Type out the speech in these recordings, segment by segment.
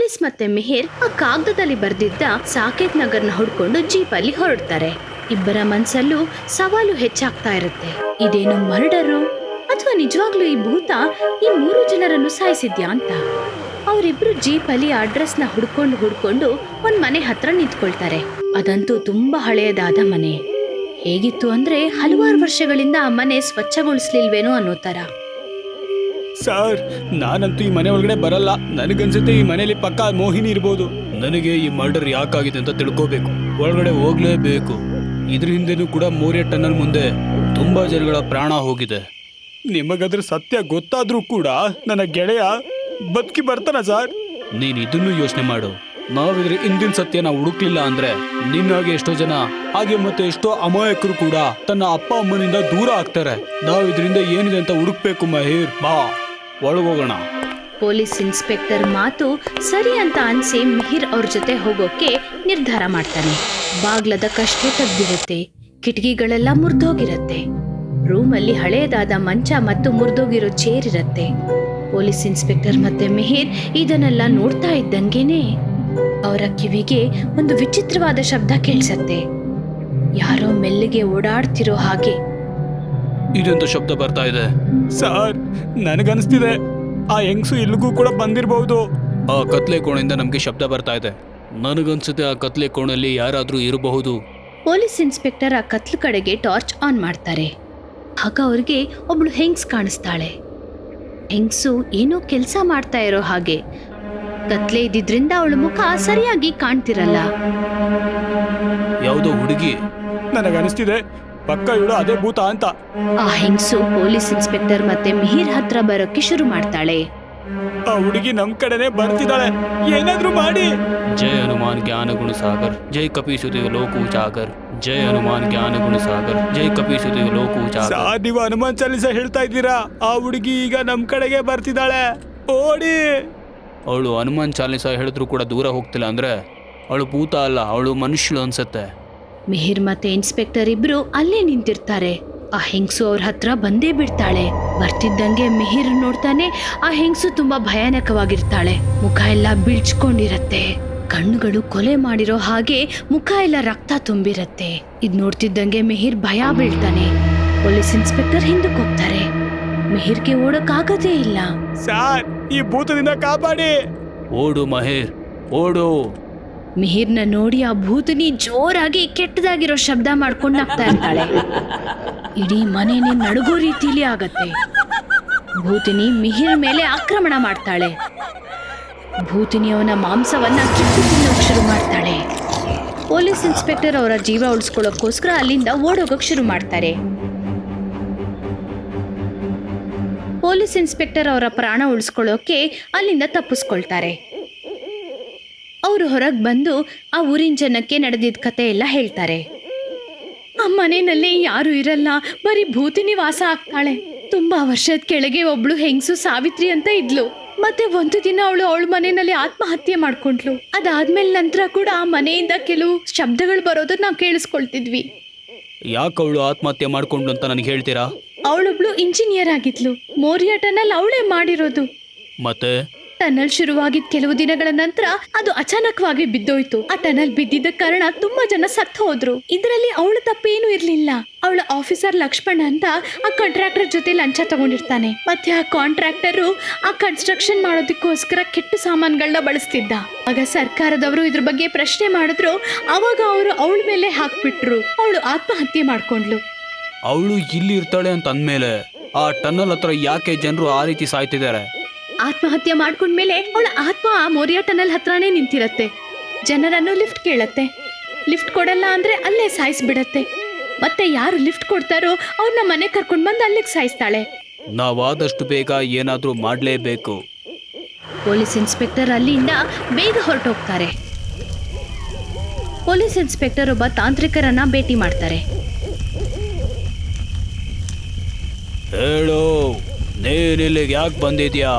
Police ಮತ್ತೆ ಮಿಹಿರ್ ಆ ಕಾಗದದಲ್ಲಿ ಬರ್ದಿದ್ದ ಸಾಕೇತ್ ನಗರ್ನ ಹುಡ್ಕೊಂಡು ಜೀಪಲ್ಲಿ ಹೊರಡ್ತಾರೆ. ಇಬ್ಬರ ಮನ್ಸಲ್ಲೂ ಸವಾಲು ಹೆಚ್ಚಾಗ್ತಾ ಇರುತ್ತೆ. ಇದೇನು ಮರ್ಡರು ಅಥವಾ ನಿಜವಾಗ್ಲೂ ಈ ಭೂತ ಈ 3 ಜನರನ್ನು ಸಾಯಿಸಿದ್ಯಾ ಅಂತ. ಅವರಿಬ್ರು ಜೀಪಲ್ಲಿ ಅಡ್ರೆಸ್ನ ಹುಡ್ಕೊಂಡು ಒಂದ್ ಮನೆ ಹತ್ರ ನಿಂತ್ಕೊಳ್ತಾರೆ. ಅದಂತೂ ತುಂಬಾ ಹಳೆಯದಾದ ಮನೆ. ಹೇಗಿತ್ತು ಅಂದ್ರೆ ಹಲವಾರು ವರ್ಷಗಳಿಂದ ಆ ಮನೆ ಸ್ವಚ್ಛಗೊಳಿಸ್ಲಿಲ್ವೇನೋ ಅನ್ನೋ ತರ. ಸರ್, ನಾನಂತೂ ಈ ಮನೆ ಒಳಗಡೆ ಬರಲ್ಲ. ನನಗನ್ಸುತ್ತೆ ಈ ಮನೆಯಲ್ಲಿ ಪಕ್ಕಾ ಮೋಹಿನಿ ಇರ್ಬೋದು. ನನಗೆ ಈ ಮರ್ಡರ್ ಯಾಕಾಗಿದೆ ಅಂತ ತಿಳ್ಕೋಬೇಕು. ಒಳಗಡೆ ಹೋಗ್ಲೇಬೇಕು. ಇದ್ರ ಹಿಂದೆನೂ ಕೂಡ ಮೋರಿಯಾ ಟನಲ್ ಮುಂದೆ ತುಂಬಾ ಜನಗಳ ಪ್ರಾಣ ಹೋಗಿದೆ. ನಿಮಗದ್ರ ಸತ್ಯ ಗೊತ್ತಾದ್ರೂ ಕೂಡ ನನ್ನ ಗೆಳೆಯ ಬದುಕಿ ಬರ್ತಾನ ಸರ್? ನೀನ್ ಇದನ್ನು ಯೋಚನೆ ಮಾಡು. ನಾವಿದ್ರ ಹಿಂದಿನ ಸತ್ಯನ ಹುಡುಕ್ಲಿಲ್ಲ ಅಂದ್ರೆ ನಿನ್ನಾಗೆ ಎಷ್ಟೋ ಜನ ಹಾಗೆ ಮತ್ತೆ ಎಷ್ಟೋ ಅಮಾಯಕರು ಕೂಡ ತನ್ನ ಅಪ್ಪ ಅಮ್ಮನಿಂದ ದೂರ ಆಗ್ತಾರೆ. ನಾವಿದ್ರಿಂದ ಏನಿದೆ ಅಂತ ಹುಡುಕ್ಬೇಕು. ಮಹೀರ್, ಬಾ ಒಳಗೋಗೋಣ. ಪೊಲೀಸ್ ಇನ್ಸ್ಪೆಕ್ಟರ್ ಮಾತು ಸರಿ ಅಂತ ಅನ್ಸಿ ಮಿಹಿರ್ ಅವ್ರ ಜೊತೆ ಹೋಗೋಕೆ ನಿರ್ಧಾರ ಮಾಡ್ತಾನೆ. ಬಾಗ್ಲದ ಕಷ್ಟೇ ತೆಗ್ದಿರುತ್ತೆ. ಕಿಟಕಿಗಳೆಲ್ಲ ಮುರಿದೋಗಿರತ್ತೆ. ರೂಮಲ್ಲಿ ಹಳೆಯದಾದ ಮಂಚ ಮತ್ತು ಮುರಿದೋಗಿರೋ ಚೇರ್ ಇರತ್ತೆ. ಪೊಲೀಸ್ ಇನ್ಸ್ಪೆಕ್ಟರ್ ಮತ್ತೆ ಮಿಹಿರ್ ಇದನ್ನೆಲ್ಲ ನೋಡ್ತಾ ಇದ್ದಂಗೆನೆ ಅವರ ಕಿವಿಗೆ ಒಂದು ವಿಚಿತ್ರವಾದ ಶಬ್ದ ಕೇಳಿಸತ್ತೆ. ಯಾರೋ ಮೆಲ್ಲಿಗೆ ಓಡಾಡ್ತಿರೋ ಹಾಗೆ. ಇದೊಂದು ಶಬ್ದ ಬರ್ತಾ ಇದೆ ಸರ್. ನನಗನ್ಸ್ತಿದೆ ಆ ಹೆಂಗ್ಸು ಇಲ್ಲಿಗೂ ಕೂಡ ಬಂದಿರಬಹುದು. ಆ ಕತ್ಲೆ ಕೋಣೆಯಿಂದ ನಮ್ಗೆ ಶಬ್ದ ಬರ್ತಾ ಇದೆ. ನನಗನ್ಸುತ್ತೆ ಆ ಕತ್ಲೆ ಕೋಣೆಯಲ್ಲಿ ಯಾರಾದ್ರೂ ಇರಬಹುದು. ಪೊಲೀಸ್ ಇನ್ಸ್ಪೆಕ್ಟರ್ ಆ ಕತ್ಲು ಕಡೆಗೆ ಟಾರ್ಚ್ ಆನ್ ಮಾಡ್ತಾರೆ. ಆಗ ಅವ್ರಿಗೆ ಒಬ್ಳು ಹೆಂಗ್ಸ್ ಕಾಣಿಸ್ತಾಳೆ. ಹೆಂಗ್ಸು ಏನೋ ಕೆಲಸ ಮಾಡ್ತಾ ಇರೋ ಹಾಗೆ. ಕತ್ಲೆ ಇದ್ದಿದ್ರಿಂದ ಅವಳ ಮುಖ ಸರಿಯಾಗಿ ಕಾಣ್ತಿರಲ್ಲ. ಯಾವುದೋ ಹುಡುಗಿ. ನನಗನ್ನಿಸ್ತಿದೆ ಪಕ್ಕ ಇವಳು ಅದೇ ಭೂತ ಅಂತ. ಆ ಹೆಂಗ್ಸು ಪೊಲೀಸ್ ಇನ್ಸ್ಪೆಕ್ಟರ್ ಮತ್ತೆ ಮಿಹಿರ್ ಹತ್ರ ಬರೋಕ್ಕೆ ಶುರು ಮಾಡ್ತಾಳೆ. ಆ ಹುಡುಗಿ ನಮ್ ಕಡೆನೆ ಬರ್ತಿದ್ದಾಳೆ. ಏನಾದ್ರೂ ಮಾಡಿ. ಜೈ ಹನುಮಾನ್ ಜ್ಞಾನ ಗುಣ ಸಾಗರ್, ಜೈ ಕಪೀಸುದೇವ ಲೋಕು ಜಾಗರ್, ಜೈ ಹನುಮಾನ್ ಜ್ಞಾನ ಗುಣ ಸಾಗರ್, ಜೈ ಕಪೀಸುದೇವ ಲೋಕು ಜಾಗರ್. ನೀವು ಹನುಮಾನ್ ಚಾಲಿಸ ಹೇಳ್ತಾ ಇದ್ದೀರಾ? ಆ ಹುಡುಗಿ ಈಗ ನಮ್ ಕಡೆಗೆ ಬರ್ತಿದ್ದಾಳೆ. ಓಡಿ. ಅವಳು ಹನುಮಾನ್ ಚಾಲಿಸ ಹೇಳಿದ್ರು ಕೂಡ ದೂರ ಹೋಗ್ತಿಲ್ಲ ಅಂದ್ರೆ ಅವಳು ಭೂತ ಅಲ್ಲ, ಅವಳು ಮನುಷ್ಯಳು ಅನ್ಸತ್ತೆ. ಮಿಹಿರ್ ಮತ್ತೆ ಇನ್ಸ್ಪೆಕ್ಟರ್ ಇಬ್ರು ಅಲ್ಲೇ ನಿಂತಿರ್ತಾರೆ. ಆ ಹೆಂಗ್ಸು ಅವ್ರ ಹತ್ರ ಬಂದೇ ಬಿಡ್ತಾಳೆ. ಬರ್ತಿದ್ದಂಗೆ ಮಿಹಿರ್ ನೋಡ್ತಾನೆ ಆ ಹೆಂಗ್ಸು ತುಂಬಾ ಭಯಾನಕವಾಗಿರ್ತಾಳೆ. ಮುಖ ಎಲ್ಲ ಬಿಳ್ಚ್ಕೊಂಡಿರತ್ತೆ. ಕಣ್ಣುಗಳು ಕೊಲೆ ಮಾಡಿರೋ ಹಾಗೆ ಮುಖ ಎಲ್ಲ ರಕ್ತ ತುಂಬಿರತ್ತೆ. ಇದ್ ನೋಡ್ತಿದ್ದಂಗೆ ಮಿಹಿರ್ ಭಯ ಬೀಳ್ತಾನೆ. ಪೊಲೀಸ್ ಇನ್ಸ್ಪೆಕ್ಟರ್ ಹಿಂದಕ್ಕೆ ಹೋಗ್ತಾರೆ. ಮಿಹಿರ್ಗೆ ಓಡೋಕ್ಕಾಗದೇ ಇಲ್ಲ. ಸಾರ್, ಈ ಭೂತದಿಂದ ಕಾಪಾಡಿ. ಓಡು ಮಹೇರ್, ಓಡು. ಮಿಹಿರ್ನ ನೋಡಿ ಆ ಭೂತನಿ ಜೋರಾಗಿ ಕೆಟ್ಟದಾಗಿರೋ ಶಬ್ದ ಮಾಡ್ಕೊಂಡು ನಗ್ತಾ ಇರ್ತಾಳೆ. ಇಡೀ ಮನೆನೇ ನಡುಗೋ ರೀತಿಲಿ ಆಗತ್ತೆ. ಭೂತಿನಿ ಮಿಹಿರ್ ಮೇಲೆ ಆಕ್ರಮಣ ಮಾಡ್ತಾಳೆ. ಭೂತಿನಿ ಅವನ ಮಾಂಸವನ್ನ ಕಿತ್ತು ತಿನ್ನೋಕ್ ಶುರು ಮಾಡ್ತಾಳೆ. ಪೊಲೀಸ್ ಇನ್ಸ್ಪೆಕ್ಟರ್ ಅವರ ಜೀವ ಉಳಿಸ್ಕೊಳ್ಳೋಕ್ಕೋಸ್ಕರ ಅಲ್ಲಿಂದ ಓಡೋಗಕ್ ಶುರು ಮಾಡ್ತಾರೆ. ಪೊಲೀಸ್ ಇನ್ಸ್ಪೆಕ್ಟರ್ ಅವರ ಪ್ರಾಣ ಉಳಿಸ್ಕೊಳ್ಳೋಕೆ ಅಲ್ಲಿಂದ ತಪ್ಪಿಸ್ಕೊಳ್ತಾರೆ. ಅವರು ಹೊರಗೆ ಬಂದು ಆ ಊರಿನ ಜನಕ್ಕೆ ನಡೆದಿದ್ದ ಕತೆ ಎಲ್ಲ ಹೇಳ್ತಾರೆ. ಆ ಮನೆಯಲ್ಲಿ ಯಾರು ಇರಲ್ಲ, ಬರೀ ಭೂತಿನಿ ವಾಸ ಆಗ್ತಾಳೆ. ತುಂಬಾ ವರ್ಷದ ಕೆಳಗೆ ಒಬ್ಳು ಹೆಂಗಸು ಸಾವಿತ್ರಿ ಅಂತ ಇದ್ಲು. ಮತ್ತೆ ಒಂದು ದಿನ ಅವಳ ಮನೆಯಲ್ಲಿ ಆತ್ಮಹತ್ಯೆ ಮಾಡ್ಕೊಂಡ್ಲು. ಅದಾದ್ಮೇಲೆ ನಂತರ ಕೂಡ ಆ ಮನೆಯಿಂದ ಕೆಲವು ಶಬ್ದಗಳು ಬರೋದನ್ನ ನಾವು ಕೇಳಿಸ್ಕೊಳ್ತಿದ್ವಿ. ಯಾಕೆ ಅವಳು ಆತ್ಮಹತ್ಯೆ ಮಾಡ್ಕೊಂಡ್ಲು ಅಂತ ನನಗೆ ಹೇಳ್ತೀರಾ? ಅವಳೊಬ್ಳು ಇಂಜಿನಿಯರ್ ಆಗಿದ್ಲು. ಮೋರಿಯಾ ಟನಲ್ ಅವಳೇ ಮಾಡಿರೋದು. ಮತ್ತೆ ಟನಲ್ ಶುರುವಾಗಿದ್ದ ಕೆಲವು ದಿನಗಳ ನಂತರ ಅದು ಅಚಾನಕವಾಗಿ ಬಿದ್ದೋಯ್ತು. ಆ ಟನಲ್ ಬಿದ್ದಿದ್ದ ಕಾರಣ ತುಂಬಾ ಜನ ಸತ್ತು ಹೋದ್ರು. ಇದರಲ್ಲಿ ಅವಳ ತಪ್ಪೇನು ಇರ್ಲಿಲ್ಲ. ಅವಳ ಆಫೀಸರ್ ಲಕ್ಷ್ಮಣ್ ಅಂತ ಆ ಕಾಂಟ್ರಾಕ್ಟರ್ ಜೊತೆ ಲಂಚ ತಗೊಂಡಿರ್ತಾನೆ. ಮತ್ತೆ ಆ ಕಾಂಟ್ರಾಕ್ಟರ್ ಆ ಕನ್ಸ್ಟ್ರಕ್ಷನ್ ಮಾಡೋದಕ್ಕೋಸ್ಕರ ಕೆಟ್ಟ ಸಾಮಾನುಗಳನ್ನ ಬಳಸ್ತಿದ್ದ. ಆಗ ಸರ್ಕಾರದವರು ಇದ್ರ ಬಗ್ಗೆ ಪ್ರಶ್ನೆ ಮಾಡಿದ್ರು. ಅವಾಗ ಅವರು ಅವಳ ಮೇಲೆ ಹಾಕ್ಬಿಟ್ರು. ಅವಳು ಆತ್ಮಹತ್ಯೆ ಮಾಡ್ಕೊಂಡ್ಲು. ಅವಳು ಇಲ್ಲಿ ಇರ್ತಾಳೆ ಅಂತ ಅಂದ್ಮೇಲೆ ಆ ಟನ್ನಲ್ ಹತ್ರ ಯಾಕೆ ಜನರು ಆ ರೀತಿ ಸಾಯ್ತಿದ್ದಾರೆ? ಆತ್ಮಹತ್ಯೆ ಮಾಡ್ಕೊಂಡ್ಮೇಲೆ ಅವಳ ಆತ್ಮ ಆ ಮೋರಿಯಾ ಟನಲ್ ಹತ್ರನೇ ನಿಂತಿರತ್ತೆ. ಜನರನ್ನು ಲಿಫ್ಟ್ ಕೇಳತ್ತೆ. ಲಿಫ್ಟ್ ಕೊಡಲ್ಲ ಅಂದ್ರೆ ಅಲ್ಲೇ ಸಾಯಿಸ್ಬಿಡತ್ತೆ. ಮತ್ತೆ ಯಾರು ಲಿಫ್ಟ್ ಕೊಡ್ತಾರೋ ಅವ್ರನ್ನ ಮನೆ ಕರ್ಕೊಂಡು ಬಂದು ಅಲ್ಲಿಗೆ ಸಾಯಿಸ್ತಾಳೆ. ನಾವಾದಷ್ಟು ಬೇಗ ಏನಾದ್ರೂ ಮಾಡ್ಲೇಬೇಕು. ಪೊಲೀಸ್ ಇನ್ಸ್ಪೆಕ್ಟರ್ ಅಲ್ಲಿಂದ ಬೇಗ ಹೊರಟೋಗ್ತಾರೆ. ಪೊಲೀಸ್ ಇನ್ಸ್ಪೆಕ್ಟರ್ ಒಬ್ಬ ತಾಂತ್ರಿಕರನ್ನ ಭೇಟಿ ಮಾಡ್ತಾರೆ. ಹೇಳು, ನೀನಿಲ್ಲಿಗೆ ಯಾಕೆ ಬಂದಿದ್ಯಾ?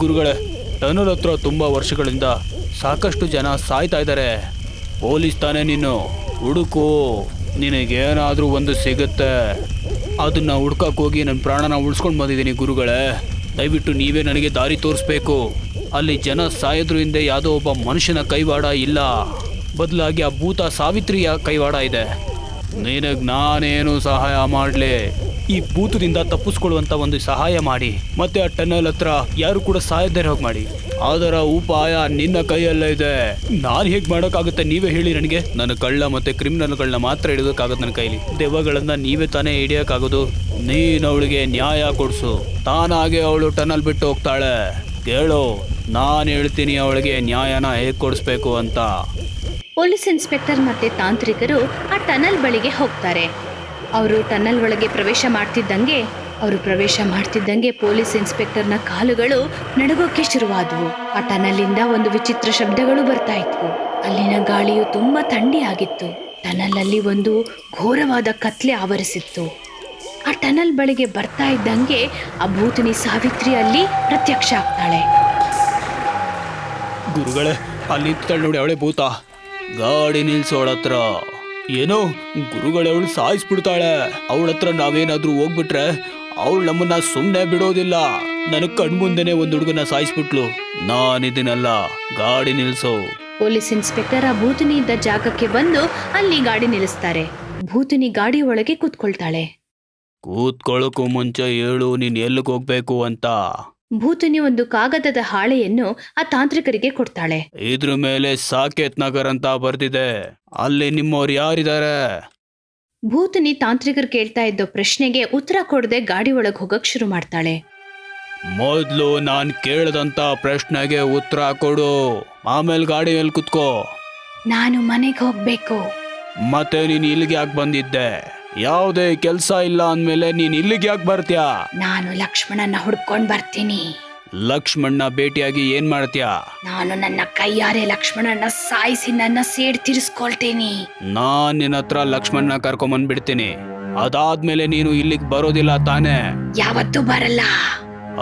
ಗುರುಗಳೇ, ಟನಲ್ ಹತ್ರ ತುಂಬಾ ವರ್ಷಗಳಿಂದ ಸಾಕಷ್ಟು ಜನ ಸಾಯ್ತಾ ಇದ್ದಾರೆ. ಪೊಲೀಸ್ ತಾನೇ ನೀನು? ಹುಡುಕು, ನಿನಗೇನಾದ್ರೂ ಒಂದು ಸಿಗುತ್ತೆ. ಅದನ್ನ ಹುಡ್ಕಕ್ಕೆ ಹೋಗಿ ನನ್ನ ಪ್ರಾಣನ ಉಳಿಸ್ಕೊಂಡು ಬಂದಿದ್ದೀನಿ ಗುರುಗಳೇ. ದಯವಿಟ್ಟು ನೀವೇ ನನಗೆ ದಾರಿ ತೋರಿಸ್ಬೇಕು. ಅಲ್ಲಿ ಜನ ಸಾಯೋದ್ರ ಹಿಂದೆ ಯಾವುದೋ ಒಬ್ಬ ಮನುಷ್ಯನ ಕೈವಾಡ ಇಲ್ಲ, ಬದಲಾಗಿ ಆ ಭೂತ ಸಾವಿತ್ರಿಯ ಕೈವಾಡ ಇದೆ. ನಿನಗೆ ನಾನೇನು ಸಹಾಯ ಮಾಡಲಿ? ಈ ಭೂತದಿಂದ ತಪ್ಪಿಸ್ಕೊಳ್ಳುವಂತ ಒಂದು ಸಹಾಯ ಮಾಡಿ, ಮತ್ತೆ ಆ ಟನಲ್ ಹತ್ರ ಯಾರು ಕೂಡ ಸಾಯದೇ ಹೋಗಿ ಮಾಡಿ. ಅದರ ಉಪಾಯ ನಿನ್ನ ಕೈಯಲ್ಲೇ ಇದೆ. ನಾನು ಹೇಗೆ ಮಾಡೋಕ್ಕಾಗುತ್ತೆ ನೀವೇ ಹೇಳಿ ನನಗೆ. ನನ್ನ ಕಳ್ಳ ಮತ್ತೆ ಕ್ರಿಮಿನಲ್ಗಳನ್ನ ಮಾತ್ರ ಹಿಡಿಯೋಕ್ಕಾಗತ್ತೆ ನನ್ನ ಕೈಲಿ. ದೆವ್ವಗಳನ್ನ ನೀವೇ ತಾನೇ ಹಿಡಿಯೋಕ್ಕಾಗೋದು. ನೀನು ಅವಳಿಗೆ ನ್ಯಾಯ ಕೊಡಿಸು, ತಾನಾಗೆ ಅವಳು ಟನಲ್ ಬಿಟ್ಟು ಹೋಗ್ತಾಳೆ. ಕೇಳು, ನಾನು ಹೇಳ್ತೀನಿ ಅವಳಿಗೆ ನ್ಯಾಯನ ಹೇಗೆ ಕೊಡಿಸ್ಬೇಕು ಅಂತ. ಪೊಲೀಸ್ ಇನ್ಸ್ಪೆಕ್ಟರ್ ಮತ್ತೆ ತಾಂತ್ರಿಕರು ಆ ಟನಲ್ ಬಳಿಗೆ ಹೋಗ್ತಾರೆ. ಅವರು ಟನಲ್ ಒಳಗೆ ಪ್ರವೇಶ ಮಾಡ್ತಿದ್ದಂಗೆ ಪೊಲೀಸ್ ಇನ್ಸ್ಪೆಕ್ಟರ್ನ ಕಾಲುಗಳು ನಡುಗೋಕೆ ಶುರುವಾದವು. ಆ ಟನಲ್ಲಿಂದ ಒಂದು ವಿಚಿತ್ರ ಶಬ್ದಗಳು ಬರ್ತಾ ಇದ್ವು. ಅಲ್ಲಿನ ಗಾಳಿಯು ತುಂಬಾ ಥಂಡಿಯಾಗಿತ್ತು. ಟನಲ್ ಅಲ್ಲಿ ಒಂದು ಘೋರವಾದ ಕತ್ಲೆ ಆವರಿಸಿತ್ತು. ಆ ಟನಲ್ ಬಳಿಗೆ ಬರ್ತಾ ಇದ್ದಂಗೆ ಆ ಭೂತನಿ ಸಾವಿತ್ರಿ ಅಲ್ಲಿ ಪ್ರತ್ಯಕ್ಷ ಆಗ್ತಾಳೆ. ಗುರುಗಳೇ, ಅಲ್ಲಿ ನಿಂತಾಳೆ ನೋಡಿ ಅವಳೆ ಭೂತ. ಗಾಡಿ ನಿಲ್ಸೋಳ ಹತ್ರ. ಏನೋ ಗುರುಗಳೇ, ಅವಳು ಸಾಯಿಸ್ಬಿಡ್ತಾಳೆ. ಅವಳ ಹತ್ರ ನಾವೇನಾದ್ರೂ ಹೋಗ್ಬಿಟ್ರೆ ಅವಳು ನಮ್ಮನ್ನ ಸುಮ್ಮನೆ ಬಿಡೋದಿಲ್ಲ. ನನಗೆ ಕಣ್ಮುಂದೆನೆ ಒಂದು ಹುಡುಗನ ಸಾಯಿಸ್ಬಿಟ್ಲು. ನಾನಿದ್ದೀನಲ್ಲ, ಗಾಡಿ ನಿಲ್ಸೋ. ಪೊಲೀಸ್ ಇನ್ಸ್ಪೆಕ್ಟರ್ ಆ ಭೂತನಿ ಇದ್ದ ಜಾಗಕ್ಕೆ ಬಂದು ಅಲ್ಲಿ ಗಾಡಿ ನಿಲ್ಲಿಸ್ತಾರೆ. ಭೂತನಿ ಗಾಡಿ ಒಳಗೆ ಕೂತ್ಕೊಳ್ತಾಳೆ. ಕೂತ್ಕೊಳ್ಳೋಕ್ಕೂ ಮುಂಚೆ ಹೇಳು, ನೀನ್ ಎಲ್ಲಿಗೆ ಹೋಗ್ಬೇಕು ಅಂತ. ಭೂತನಿ ಒಂದು ಕಾಗದದ ಹಾಳೆಯನ್ನು ಆ ತಾಂತ್ರಿಕರಿಗೆ ಕೊಡ್ತಾಳೆ. ಇದ್ರ ಮೇಲೆ ಸಾಕೇತ್ ನಗರ್ ಅಂತ ಬರ್ದಿದೆ. ಅಲ್ಲಿ ನಿಮ್ಮವ್ರು ಯಾರಿದ್ದಾರೆ? ಭೂತನಿ ತಾಂತ್ರಿಕರು ಕೇಳ್ತಾ ಇದ್ದ ಪ್ರಶ್ನೆಗೆ ಉತ್ತರ ಕೊಡದೆ ಗಾಡಿ ಒಳಗೆ ಹೋಗಕ್ ಶುರು ಮಾಡ್ತಾಳೆ. ಮೊದ್ಲು ನಾನ್ ಕೇಳದಂತ ಪ್ರಶ್ನೆಗೆ ಉತ್ತರ ಕೊಡು, ಆಮೇಲೆ ಗಾಡಿ ಮೇಲೆ ಕುತ್ಕೋ. ನಾನು ಮನೆಗೆ ಹೋಗ್ಬೇಕು. ಮತ್ತೆ ನೀನ್ ಇಲ್ಲಿಗೆ ಯಾಕೆ ಬಂದಿದ್ದೆ? ಯಾವುದೇ ಕೆಲ್ಸ ಇಲ್ಲ ಅಂದ್ಮೇಲೆ ನೀನ್ ಇಲ್ಲಿಗೆ ಯಾಕೆ ಬರ್ತೀಯಾ? ನಾನು ಲಕ್ಷ್ಮಣನ ಹುಡ್ಕೊಂಡ್ ಬರ್ತೀನಿ. ಲಕ್ಷ್ಮಣ್ಣ ಭೇಟಿಯಾಗಿ ಏನ್ ಮಾಡ್ತೀಯಾ? ನಾನು ನನ್ನ ಕೈಯಾರೆ ಲಕ್ಷ್ಮಣನ ಸಾಯಿಸಿ ನನ್ನ ಸೇಡ್ ತೀರಿಸ್ಕೊಳ್ತೀನಿ. ನಾನ್ ನಿನ್ನ ಹತ್ರ ಲಕ್ಷ್ಮಣ್ಣ ಕರ್ಕೊಂಬಂದ್ಬಿಡ್ತೀನಿ. ಅದಾದ್ಮೇಲೆ ನೀನು ಇಲ್ಲಿಗೆ ಬರೋದಿಲ್ಲ ತಾನೇ? ಯಾವತ್ತೂ ಬರಲ್ಲ.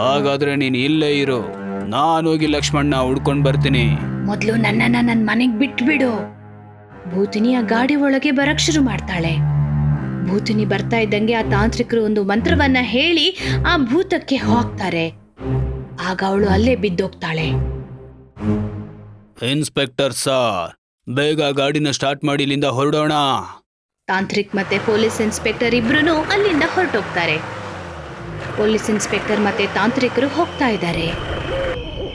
ಹಾಗಾದ್ರೆ ನೀನ್ ಇಲ್ಲೇ ಇರು, ನಾನು ಹೋಗಿ ಲಕ್ಷ್ಮಣ್ಣ ಹುಡ್ಕೊಂಡ್ ಬರ್ತೀನಿ. ಮೊದ್ಲು ನನ್ನನ್ನ ನನ್ ಮನೆಗ್ ಬಿಟ್ಬಿಡು. ಭೂತನಿ ಆ ಗಾಡಿ ಒಳಗೆ ಬರಕ್ ಶುರು ಮಾಡ್ತಾಳೆ. ಭೂತನಿ ಬರ್ತಾ ಇದ್ದಂಗೆ ಆ ತಾಂತ್ರಿಕರು ಒಂದು ಮಂತ್ರವನ್ನ ಹೇಳಿ ಆ ಭೂತಕ್ಕೆ ಹೋಗ್ತಾರೆ. ಆಗ ಅವಳು ಅಲ್ಲೇ ಬಿದ್ದೋಗ್ತಾಳೆ. ಇನ್ಸ್ಪೆಕ್ಟರ್ ಸರ್, ಬೇಗ ಗಾಡಿನ ಸ್ಟಾರ್ಟ್ ಮಾಡಿ ಇಲ್ಲಿಂದ ಹೊರಡೋಣ. ತಾಂತ್ರಿಕ್ ಮತ್ತೆ ಪೊಲೀಸ್ ಇನ್ಸ್ಪೆಕ್ಟರ್ ಇಬ್ರು ಅಲ್ಲಿಂದ ಹೊರಟೋಗ್ತಾರೆ. ಪೊಲೀಸ್ ಇನ್ಸ್ಪೆಕ್ಟರ್ ಮತ್ತೆ ತಾಂತ್ರಿಕರು ಹೋಗ್ತಾ ಇದ್ದಾರೆ.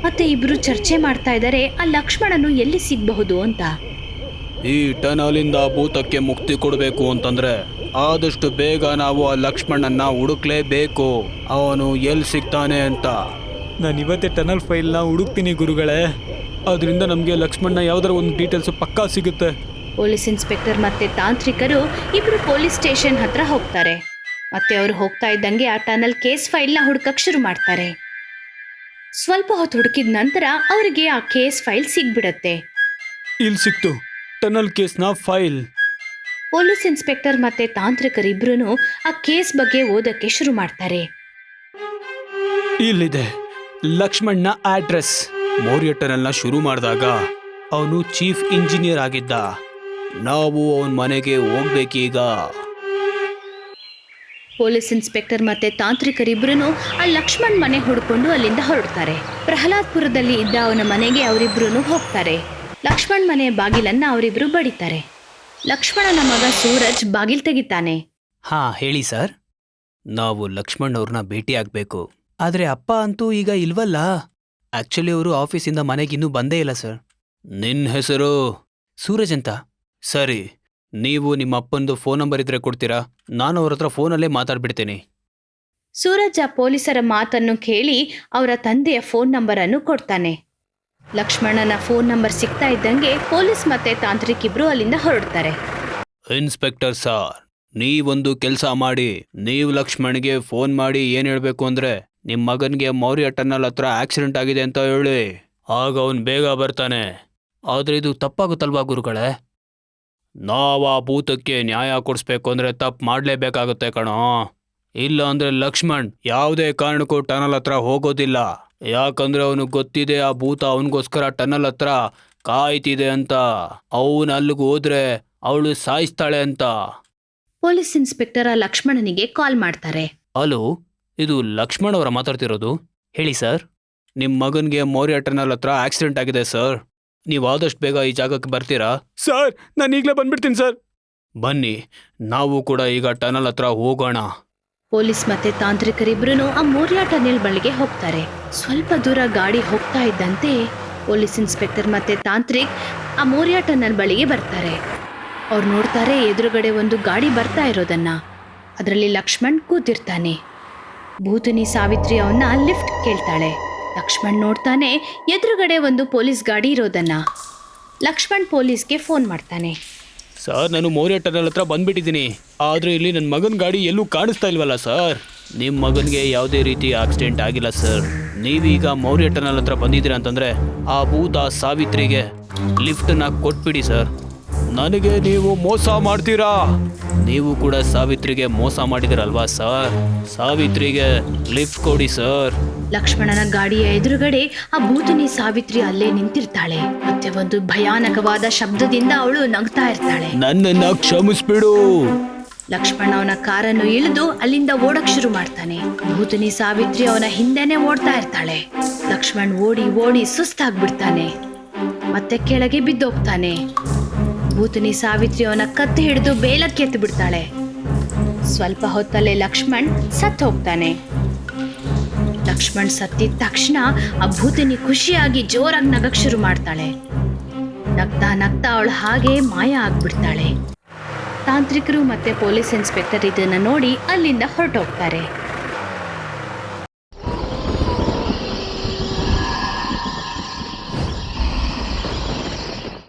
ಮತ್ತೆ ಇಬ್ರು ಚರ್ಚೆ ಮಾಡ್ತಾ ಇದ್ದಾರೆ ಆ ಲಕ್ಷ್ಮಣನು ಎಲ್ಲಿ ಸಿಗಬಹುದು ಅಂತ. ಈ ಟನಲಿಂದ ಭೂತಕ್ಕೆ ಮುಕ್ತಿ ಕೊಡಬೇಕು ಅಂತಂದ್ರೆ ಆದಷ್ಟು ಬೇಗ ನಾವು ಆ ಲಕ್ಷ್ಮಣನ್ನ ಹುಡುಕ್ಲೇಬೇಕು. ಅವನು ಎಲ್ಲಿ ಸಿಗ್ತಾನೆ ಅಂತ. ನಾನು ಇವತ್ತೇ ಟನಲ್ ಫೈಲ್ನ ಹುಡುಕ್ತೀನಿ ಗುರುಗಳೇ. ಅದರಿಂದ ನಮಗೆ ಲಕ್ಷ್ಮಣ್ಣ ಯಾವ್ದಾರ ಒಂದು ಡೀಟೇಲ್ಸ್ ಪಕ್ಕಾ ಸಿಗುತ್ತೆ. ಪೊಲೀಸ್ ಇನ್ಸ್ಪೆಕ್ಟರ್ ಮತ್ತೆ ತಾಂತ್ರಿಕರು ಇಬ್ರು ಪೊಲೀಸ್ ಸ್ಟೇಷನ್ ಹತ್ರ ಹೋಗ್ತಾರೆ. ಮತ್ತೆ ಅವ್ರು ಹೋಗ್ತಾ ಇದ್ದಂಗೆ ಆ ಟನಲ್ ಕೇಸ್ ಫೈಲ್ನ ಹುಡುಕಕ್ ಶುರು ಮಾಡ್ತಾರೆ. ಸ್ವಲ್ಪ ಹೊತ್ತು ಹುಡುಕಿದ ನಂತರ ಅವರಿಗೆ ಆ ಕೇಸ್ ಫೈಲ್ ಸಿಗ್ಬಿಡತ್ತೆ. ಇಲ್ಲಿ ಸಿಕ್ತು, ಟನಲ್ ಕೇಸ್ನ ಫೈಲ್. ಪೊಲೀಸ್ ಇನ್ಸ್ಪೆಕ್ಟರ್ ಮತ್ತೆ ತಾಂತ್ರಿಕರಿಬ್ರು ಆ ಕೇಸ್ ಬಗ್ಗೆ ಓದಕ್ಕೆ ಶುರು ಮಾಡ್ತಾರೆ. ಇಲ್ಲಿದೆ ಲಕ್ಷ್ಮಣ್ಣ ಅಡ್ರೆಸ್. ಮೌರ್ಯ ಟನಲ್ನ ಶುರು ಮಾಡಿದಾಗ ಅವನು ಚೀಫ್ ಇಂಜಿನಿಯರ್ ಆಗಿದ್ದ. ನಾವು ಅವನ ಮನೆಗೆ ಹೋಗ್ಬೇಕೀಗ. ಪೊಲೀಸ್ ಇನ್ಸ್ಪೆಕ್ಟರ್ ಮತ್ತೆ ತಾಂತ್ರಿಕರಿಬ್ರು ಆ ಲಕ್ಷ್ಮಣ್ ಮನೆ ಹುಡ್ಕೊಂಡು ಅಲ್ಲಿಂದ ಹೊರಡ್ತಾರೆ. ಪ್ರಹ್ಲಾದ್ಪುರದಲ್ಲಿ ಇದ್ದ ಅವನ ಮನೆಗೆ ಅವರಿಬ್ರು ಹೋಗ್ತಾರೆ. ಲಕ್ಷ್ಮಣ್ ಮನೆ ಬಾಗಿಲನ್ನ ಅವರಿಬ್ರು ಬಡಿತಾರೆ. ಲಕ್ಷ್ಮಣನ ಮಗ ಸೂರಜ್ ಬಾಗಿಲ್ ತೆಗಿತಾನೆ. ಹಾ ಹೇಳಿ ಸರ್. ನಾವು ಲಕ್ಷ್ಮಣ್ ಅವ್ರನ್ನ ಭೇಟಿ ಆಗ್ಬೇಕು. ಆದ್ರೆ ಅಪ್ಪ ಅಂತೂ ಈಗ ಇಲ್ವಲ್ಲ. ಆಕ್ಚುಲಿ ಅವರು ಆಫೀಸಿಂದ ಮನೆಗಿನ್ನೂ ಬಂದೇ ಇಲ್ಲ ಸರ್. ನಿನ್ನ ಹೆಸರು? ಸೂರಜ್ ಅಂತ. ಸರಿ, ನೀವು ನಿಮ್ಮ ಅಪ್ಪಂದು ಫೋನ್ ನಂಬರ್ ಇದ್ರೆ ಕೊಡ್ತೀರಾ? ನಾನು ಅವ್ರ ಹತ್ರ ಫೋನಲ್ಲೇ ಮಾತಾಡ್ಬಿಡ್ತೀನಿ. ಸೂರಜ್ ಆ ಪೊಲೀಸರ ಮಾತನ್ನು ಕೇಳಿ ಅವರ ತಂದೆಯ ಫೋನ್ ನಂಬರ್ ಅನ್ನು ಕೊಡ್ತಾನೆ. ಲಕ್ಷ್ಮಣನ ಫೋನ್ ನಂಬರ್ ಸಿಗ್ತಾ ಇದ್ದಂಗೆ ಪೊಲೀಸ್ ಮತ್ತೆ ತಾಂತ್ರಿಕ್ ಇಬ್ರು ಅಲ್ಲಿಂದ ಹೊರಡ್ತಾರೆ. ಇನ್ಸ್ಪೆಕ್ಟರ್ ಸರ್, ನೀವೊಂದು ಕೆಲಸ ಮಾಡಿ. ನೀವು ಲಕ್ಷ್ಮಣ್ಗೆ ಫೋನ್ ಮಾಡಿ ಏನ್ ಹೇಳ್ಬೇಕು ಅಂದ್ರೆ ನಿಮ್ ಮಗನ್ಗೆ ಮೌರ್ಯ ಟನಲ್ ಹತ್ರ ಆಕ್ಸಿಡೆಂಟ್ ಆಗಿದೆ ಅಂತ ಹೇಳಿ. ಆಗ ಅವನ್ ಬೇಗ ಬರ್ತಾನೆ. ಆದ್ರೆ ಇದು ತಪ್ಪಾಗುತ್ತಲ್ವಾ ಗುರುಗಳೇ? ನಾವ್ ಆ ಭೂತಕ್ಕೆ ನ್ಯಾಯ ಕೊಡಿಸ್ಬೇಕು ಅಂದ್ರೆ ತಪ್ಪು ಮಾಡ್ಲೇಬೇಕಾಗುತ್ತೆ ಕಣೋ. ಇಲ್ಲ ಅಂದ್ರೆ ಲಕ್ಷ್ಮಣ್ ಯಾವುದೇ ಕಾರಣಕ್ಕೂ ಟನಲ್ ಹತ್ರ ಹೋಗೋದಿಲ್ಲ. ಯಾಕಂದ್ರೆ ಅವನು ಗೊತ್ತಿದೆ ಆ ಭೂತ ಅವನಿಗೋಸ್ಕರ ಟನಲ್ ಹತ್ರ ಕಾಯ್ತಿದೆ ಅಂತ. ಅವನು ಅಲ್ಲಿಗೆ ಹೋದ್ರೆ ಅವಳು ಸಾಯಿಸ್ತಾಳೆ ಅಂತ. ಪೊಲೀಸ್ ಇನ್ಸ್ಪೆಕ್ಟರ್ ಆ ಲಕ್ಷ್ಮಣನಿಗೆ ಕಾಲ್ ಮಾಡ್ತಾರೆ. ಹಲೋ, ಇದು ಲಕ್ಷ್ಮಣ್ ಅವರ ಮಾತಾಡ್ತಿರೋದು? ಹೇಳಿ ಸರ್. ನಿಮ್ಮ ಮಗನಿಗೆ ಮೌರ್ಯ ಟನಲ್ ಹತ್ರ ಆಕ್ಸಿಡೆಂಟ್ ಆಗಿದೆ ಸರ್. ನೀವು ಆದಷ್ಟು ಬೇಗ ಈ ಜಾಗಕ್ಕೆ ಬರ್ತೀರಾ? ಸರ್, ನಾನು ಈಗಲೇ ಬಂದ್ಬಿಡ್ತೀನಿ ಸರ್. ಬನ್ನಿ, ನಾವು ಕೂಡ ಈಗ ಟನಲ್ ಹತ್ರ ಹೋಗೋಣ. ಪೊಲೀಸ್ ಮತ್ತೆ ತಾಂತ್ರಿಕರಿಬ್ರು ಆ ಮೌರ್ಯ ಟನೆಲ್ ಬಳಿಗೆ ಹೋಗ್ತಾರೆ. ಸ್ವಲ್ಪ ದೂರ ಗಾಡಿ ಹೋಗ್ತಾ ಇದ್ದಂತೆ ಪೊಲೀಸ್ ಇನ್ಸ್ಪೆಕ್ಟರ್ ಮತ್ತೆ ತಾಂತ್ರಿಕ್ ಆ ಮೌರ್ಯ ಟನಲ್ ಬಳಿಗೆ ಬರ್ತಾರೆ. ಅವ್ರು ನೋಡ್ತಾರೆ ಎದುರುಗಡೆ ಒಂದು ಗಾಡಿ ಬರ್ತಾ ಇರೋದನ್ನ. ಅದರಲ್ಲಿ ಲಕ್ಷ್ಮಣ್ ಕೂತಿರ್ತಾನೆ. ಭೂತನಿ ಸಾವಿತ್ರಿ ಅವನ್ನ ಲಿಫ್ಟ್ ಕೇಳ್ತಾಳೆ. ಲಕ್ಷ್ಮಣ್ ನೋಡ್ತಾನೆ ಎದುರುಗಡೆ ಒಂದು ಪೊಲೀಸ್ ಗಾಡಿ ಇರೋದನ್ನ. ಲಕ್ಷ್ಮಣ್ ಪೊಲೀಸ್ಗೆ ಫೋನ್ ಮಾಡ್ತಾನೆ. ಸರ್, ನಾನು ಮೌರ್ಯ ಟನಲ್ ಹತ್ರ ಬಂದ್ಬಿಟ್ಟಿದ್ದೀನಿ. ಆದರೆ ಇಲ್ಲಿ ನನ್ನ ಮಗನ ಗಾಡಿ ಎಲ್ಲೂ ಕಾಣಿಸ್ತಾ ಇಲ್ವಲ್ಲ ಸರ್. ನಿಮ್ಮ ಮಗನಿಗೆ ಯಾವುದೇ ರೀತಿ ಆಕ್ಸಿಡೆಂಟ್ ಆಗಿಲ್ಲ ಸರ್. ನೀವೀಗ ಮೌರ್ಯ ಟನಲ್ ಹತ್ರ ಬಂದಿದ್ದೀರಾ ಅಂತಂದರೆ ಆ ಭೂತ ಸಾವಿತ್ರಿಗೆ ಲಿಫ್ಟನ್ನ ಕೊಟ್ಬಿಡಿ ಸರ್. ನನಗೆ ನೀವು ಮೋಸ ಮಾಡ್ತೀರಾ? ನೀವು ಕೂಡ ಸಾವಿತ್ರಿಗೆ ಮೋಸ ಮಾಡಿದಿರಲ್ವಾ ಸರ್? ಸಾವಿತ್ರಿಗೆ ಲಿಫ್ಟ್ ಕೊಡಿ ಸರ್. ಲಕ್ಷ್ಮಣನ ಗಾಡಿಯ ಎದುರುಗಡೆ ಆ ಭೂತನಿ ಸಾವಿತ್ರಿ ಅಲ್ಲೇ ನಿಂತಿರ್ತಾಳೆ. ಮತ್ತೆ ಒಂದು ಭಯಾನಕವಾದ ಶಬ್ದದಿಂದ ಅವಳು ನಗ್ತಾ ಇರ್ತಾಳೆ. ನನ್ನನ್ನ ಕ್ಷಮಿಸ್ಬಿಡು. ಲಕ್ಷ್ಮಣ ಅವನ ಕಾರನ್ನು ಇಳಿದು ಅಲ್ಲಿಂದ ಓಡಕ್ ಶುರು ಮಾಡ್ತಾನೆ. ಭೂತನಿ ಸಾವಿತ್ರಿ ಅವನ ಹಿಂದೆನೆ ಓಡ್ತಾ ಇರ್ತಾಳೆ. ಲಕ್ಷ್ಮಣ್ ಓಡಿ ಓಡಿ ಸುಸ್ತಾಗ್ಬಿಡ್ತಾನೆ. ಮತ್ತೆ ಕೆಳಗೆ ಬಿದ್ದೋಗ್ತಾನೆ. ಭೂತನಿ ಸಾವಿತ್ರಿ ಅವನ ಕತ್ತು ಹಿಡಿದು ಬೇಲಕ್ಕೆ ಎತ್ತು ಬಿಡ್ತಾಳೆ. ಸ್ವಲ್ಪ ಹೊತ್ತಲ್ಲೇ ಲಕ್ಷ್ಮಣ್ ಸತ್ತು ಹೋಗ್ತಾನೆ. ಲಕ್ಷ್ಮಣ್ ಸತ್ತಿದ ತಕ್ಷಣ ಆ ಭೂತನಿ ಖುಷಿಯಾಗಿ ಜೋರಾಗಿ ನಗಕ್ ಶುರು ಮಾಡ್ತಾಳೆ. ನಗ್ತಾ ನಗ್ತಾ ಅವಳು ಹಾಗೆ ಮಾಯ ಆಗ್ಬಿಡ್ತಾಳೆ. ತಾಂತ್ರಿಕರು ಮತ್ತೆ ಪೊಲೀಸ್ ಇನ್ಸ್ಪೆಕ್ಟರ್ ಇದನ್ನ ನೋಡಿ ಅಲ್ಲಿಂದ ಹೊರಟೋಗ್ತಾರೆ.